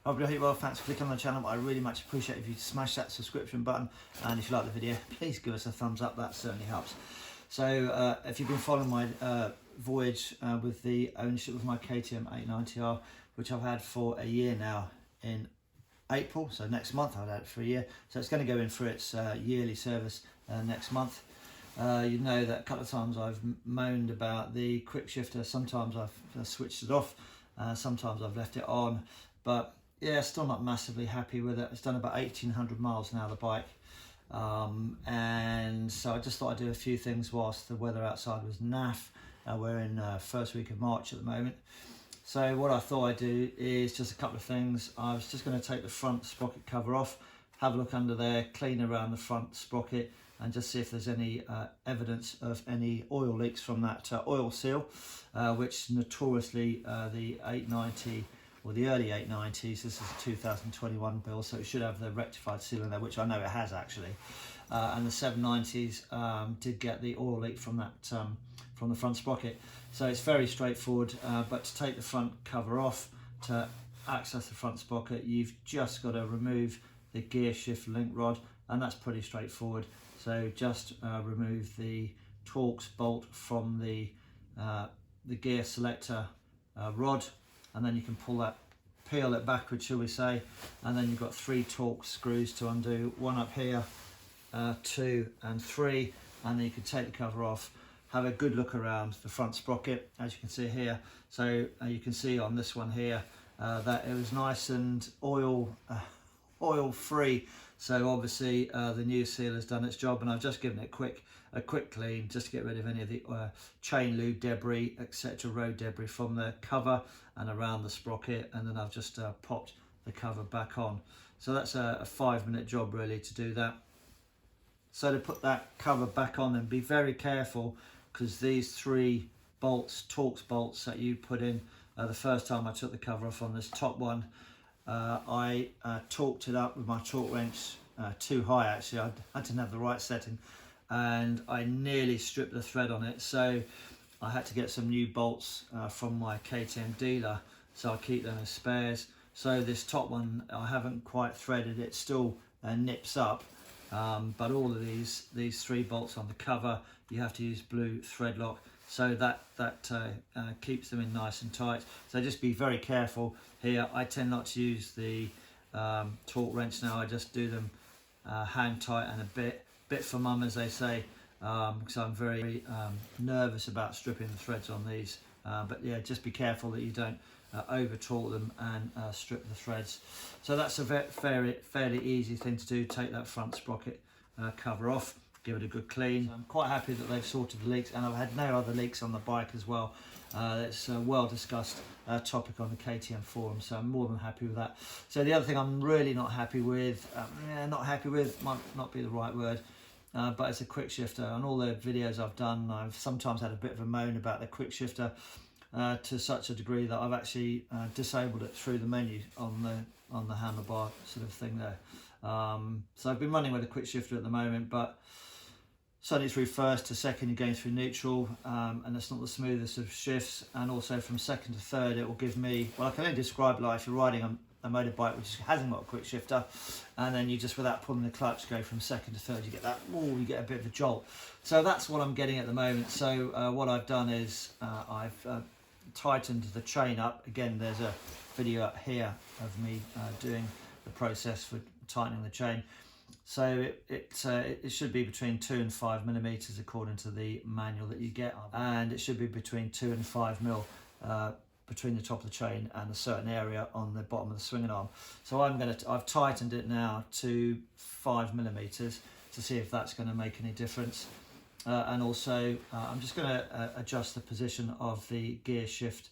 Hope you're well. Thanks for clicking on the channel. I really much appreciate if you smash that subscription button, and if you like the video, please give us a thumbs up. That certainly helps. So if you've been following my voyage with the ownership of my KTM 890R, which I've had for a year now, in April, so next month I've had it for a year, so it's going to go in for its yearly service next month. You know that a couple of times I've moaned about the Quickshifter. Sometimes I've switched it off, sometimes I've left it on, but yeah, still not massively happy with it. It's done about 1,800 miles now, the bike, and so I just thought I'd do a few things whilst the weather outside was naff. We're in first week of March at the moment. So what I thought I'd do is just a couple of things. I was just going to take the front sprocket cover off, have a look under there, clean around the front sprocket, and just see if there's any evidence of any oil leaks from that oil seal, which notoriously the 890 or the early 890s, this is a 2021 build, so it should have the rectified seal in there, which I know it has actually, and the 790s did get the oil leak from that from the front sprocket. So it's very straightforward, but to take the front cover off, to access the front sprocket, you've just got to remove the gear shift link rod, and that's pretty straightforward. So just remove the Torx bolt from the gear selector rod, and then you can peel it backwards, shall we say, and then you've got 3 Torx screws to undo, one up here, 2 and 3, and then you can take the cover off, have a good look around the front sprocket, as you can see here. So you can see on this one here that it was nice and oil free. So obviously the new seal has done its job, and I've just given it a quick clean just to get rid of any of the chain lube debris, etc., road debris from the cover and around the sprocket, and then I've just popped the cover back on. So that's a 5-minute job really to do that. So to put that cover back on, and be very careful, because these 3 bolts, Torx bolts that you put in the first time I took the cover off on this top one, I torqued it up with my torque wrench too high. Actually, I didn't have the right setting, and I nearly stripped the thread on it, so I had to get some new bolts from my KTM dealer, so I keep them as spares. So this top one, I haven't quite threaded it, still nips up, but all of these 3 bolts on the cover, you have to use blue thread lock, so that keeps them in nice and tight. So just be very careful here. I tend not to use the torque wrench now. I just do them hand tight and a bit for mum, as they say, because I'm very nervous about stripping the threads on these. But yeah, just be careful that you don't over torque them and strip the threads. So that's a fairly easy thing to do. Take that front sprocket cover off, give it a good clean. So I'm quite happy that they've sorted the leaks, and I've had no other leaks on the bike as well. It's a well discussed topic on the KTM forum, so I'm more than happy with that. So the other thing I'm really not happy with, might not be the right word, but it's a Quickshifter. On all the videos I've done, I've sometimes had a bit of a moan about the Quickshifter, to such a degree that I've actually disabled it through the menu on the handlebar sort of thing there. So I've been running with a Quickshifter at the moment, but suddenly through first to second you're going through neutral, and it's not the smoothest of shifts, and also from second to third it will give me, well, I can only describe it like if you're riding a motorbike which hasn't got a Quickshifter, and then you just, without pulling the clutch, go from second to third, you get that, you get a bit of a jolt. So that's what I'm getting at the moment. So what I've done is I've tightened the chain up. Again, there's a video up here of me doing the process for tightening the chain. So it should be between 2 and 5 millimeters according to the manual that you get, and it should be between 2 and 5 mil between the top of the chain and a certain area on the bottom of the swinging arm. So I've tightened it now to 5 millimeters to see if that's going to make any difference. And also I'm just going to adjust the position of the gear shift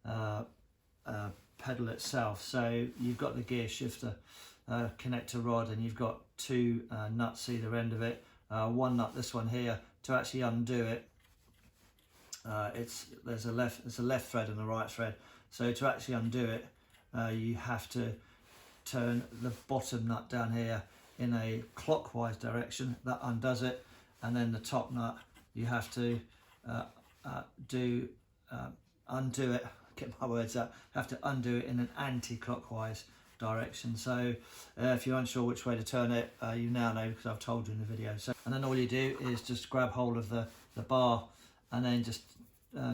pedal itself. So you've got the gear shifter connector rod, and you've got 2 nuts either end of it. One nut, this one here, to actually undo it. There's a left thread and a right thread. So to actually undo it, you have to turn the bottom nut down here in a clockwise direction. That undoes it, and then the top nut you have to undo it. Get my words out. Have to undo it in an anti-clockwise direction. So if you're unsure which way to turn it, you now know, because I've told you in the video. So, and then all you do is just grab hold of the bar and then just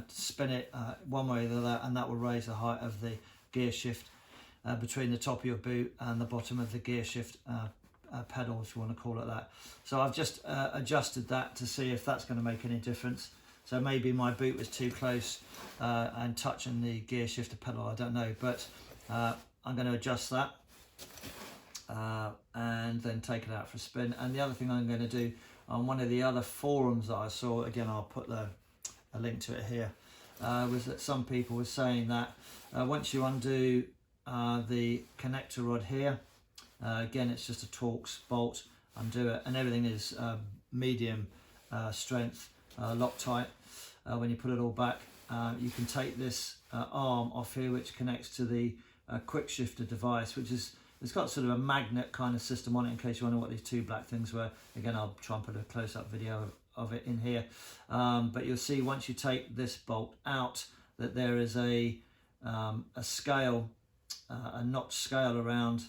spin it one way or the other, and that will raise the height of the gear shift between the top of your boot and the bottom of the gear shift pedal, if you want to call it that. So I've just adjusted that to see if that's going to make any difference. So maybe my boot was too close and touching the gear shifter pedal, I don't know, but I'm going to adjust that and then take it out for a spin. And the other thing I'm going to do on one of the other forums that I saw, again I'll put a link to it here, was that some people were saying that once you undo the connector rod here, again it's just a Torx bolt, undo it, and everything is medium strength Loctite. When you put it all back, you can take this arm off here, which connects to the Quickshifter device, which is, it's got sort of a magnet kind of system on it, in case you wonder what these two black things were. Again, I'll try and put a close-up video of it in here, but you'll see once you take this bolt out that there is a scale, a notch scale around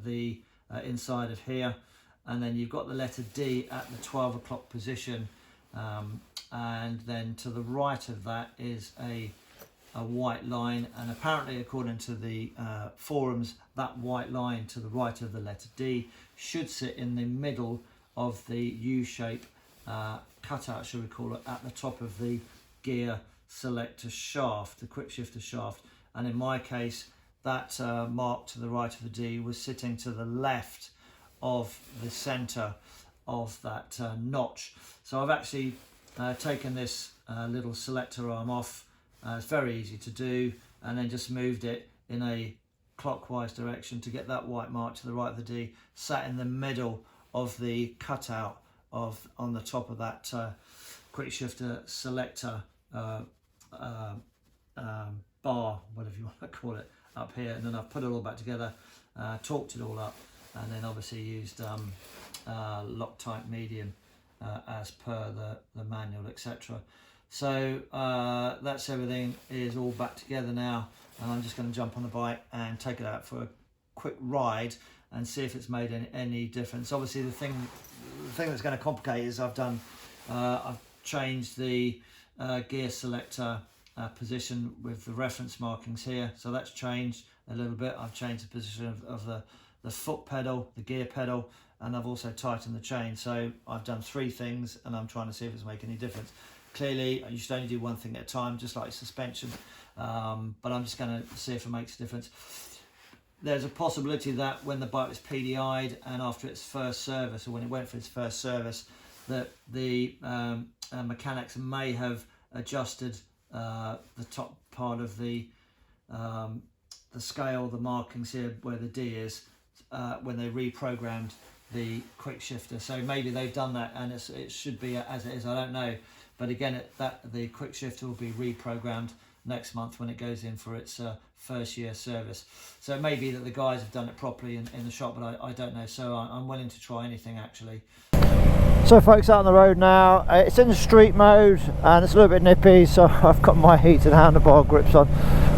the inside of here, and then you've got the letter D at the 12 o'clock position, and then to the right of that is a white line, and apparently according to the forums, that white line to the right of the letter D should sit in the middle of the U-shape cutout, shall we call it, at the top of the gear selector shaft, the Quickshifter shaft. And in my case, that mark to the right of the D was sitting to the left of the center of that notch. So I've actually taken this little selector arm off. It's very easy to do, and then just moved it in a clockwise direction to get that white mark to the right of the D, sat in the middle of the cutout on the top of that Quickshifter selector bar, whatever you want to call it, up here. And then I've put it all back together, torqued it all up, and then obviously used Loctite medium as per the manual, etc. So that's everything, is all back together now, and I'm just going to jump on the bike and take it out for a quick ride and see if it's made any difference. Obviously the thing that's going to complicate is I've changed the gear selector position with the reference markings here, so that's changed a little bit. I've changed the position of the foot pedal, the gear pedal, and I've also tightened the chain. So I've done 3 things, and I'm trying to see if it's making any difference. Clearly you should only do one thing at a time, just like suspension, but I'm just going to see if it makes a difference. There's a possibility that when the bike was PDI'd and after its first service, or when it went for its first service, that the mechanics may have adjusted the top part of the scale, the markings here where the D is, when they reprogrammed the Quickshifter. So maybe they've done that, and it should be as it is, I don't know. But again, the Quickshifter will be reprogrammed next month when it goes in for its first year service. So it may be that the guys have done it properly in the shop, but I don't know. So I'm willing to try anything, actually. So folks, out on the road now, it's in the street mode and it's a little bit nippy, so I've got my heated handlebar grips on.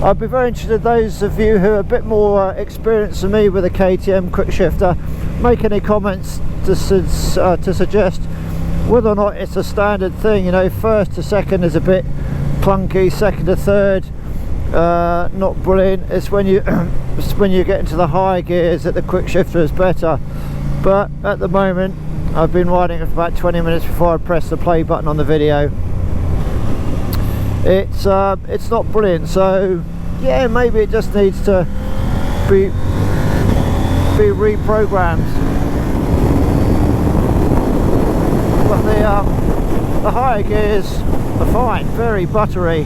I'd be very interested, those of you who are a bit more experienced than me with a KTM Quickshifter, make any comments to suggest whether or not it's a standard thing. You know, first to second is a bit clunky, second to third not brilliant. It's when you when you get into the high gears that the Quickshifter is better. But at the moment, I've been riding it for about 20 minutes before I press the play button on the video. It's not brilliant, so yeah, maybe it just needs to be reprogrammed. But the higher gears are fine, very buttery.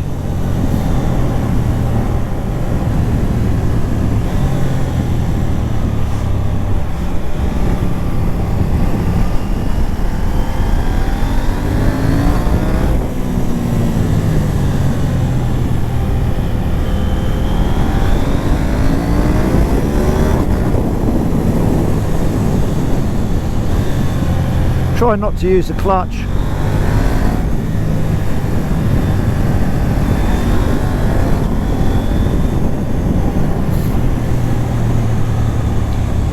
Try not to use the clutch.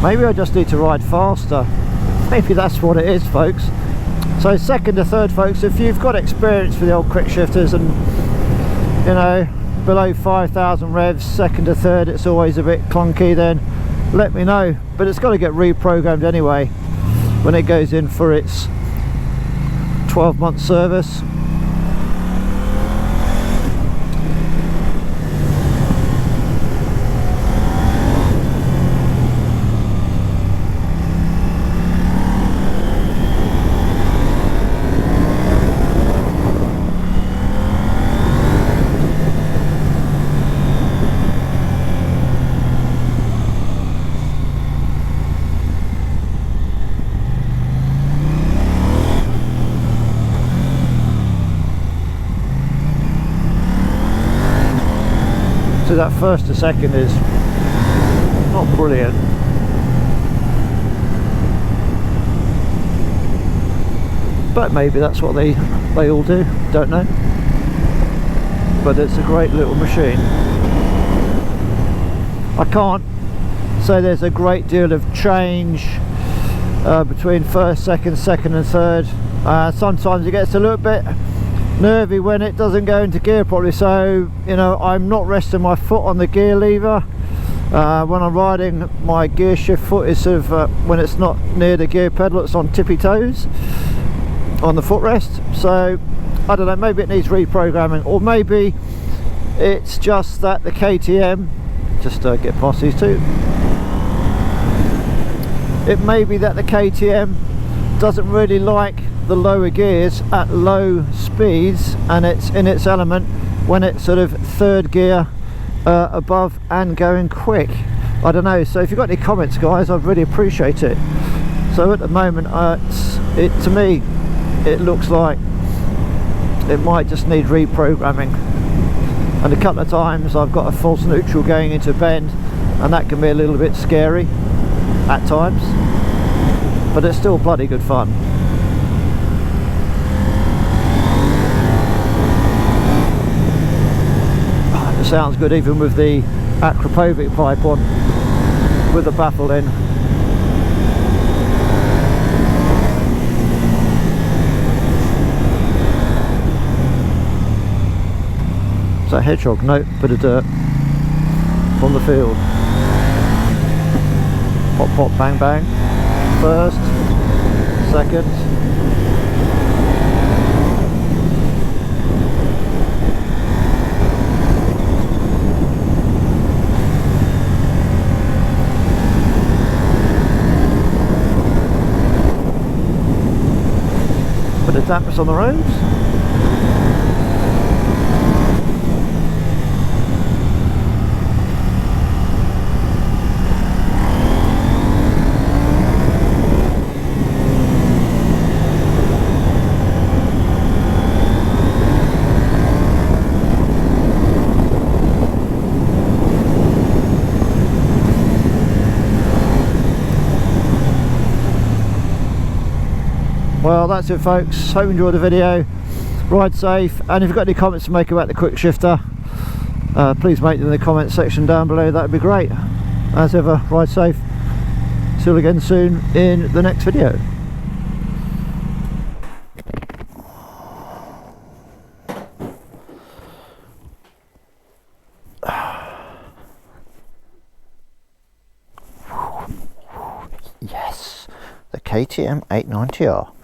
Maybe I just need to ride faster. Maybe that's what it is, folks. So second to third, folks, if you've got experience with the old quickshifters and, you know, below 5,000 revs, second to third, it's always a bit clunky, then let me know. But it's got to get reprogrammed anyway when it goes in for its 12-month service. So that first to second is not brilliant. But maybe that's what they all do, don't know. But it's a great little machine. I can't say there's a great deal of change between first, second and third. Sometimes it gets a little bit nervy when it doesn't go into gear properly, so you know, I'm not resting my foot on the gear lever when I'm riding. My gear shift foot is sort of when it's not near the gear pedal, it's on tippy toes on the footrest. So I don't know, maybe it needs reprogramming, or maybe it's just that the KTM, just get past these two, it may be that the KTM doesn't really like the lower gears at low speeds, and it's in its element when it's sort of third gear above and going quick. I don't know, so if you've got any comments, guys, I'd really appreciate it. So at the moment, to me it looks like it might just need reprogramming, and a couple of times I've got a false neutral going into a bend, and that can be a little bit scary at times, but it's still bloody good fun. Sounds good even with the acropovic pipe on, with the baffle in. Is that hedgehog? No, bit of dirt from the field. Pop pop bang bang. First, second. Bit of dampness on the roads. Well, that's it, folks. Hope you enjoyed the video. Ride safe, and if you've got any comments to make about the Quickshifter, please make them in the comments section down below. That would be great. As ever, ride safe. See you again soon in the next video. Yes, the KTM 890R.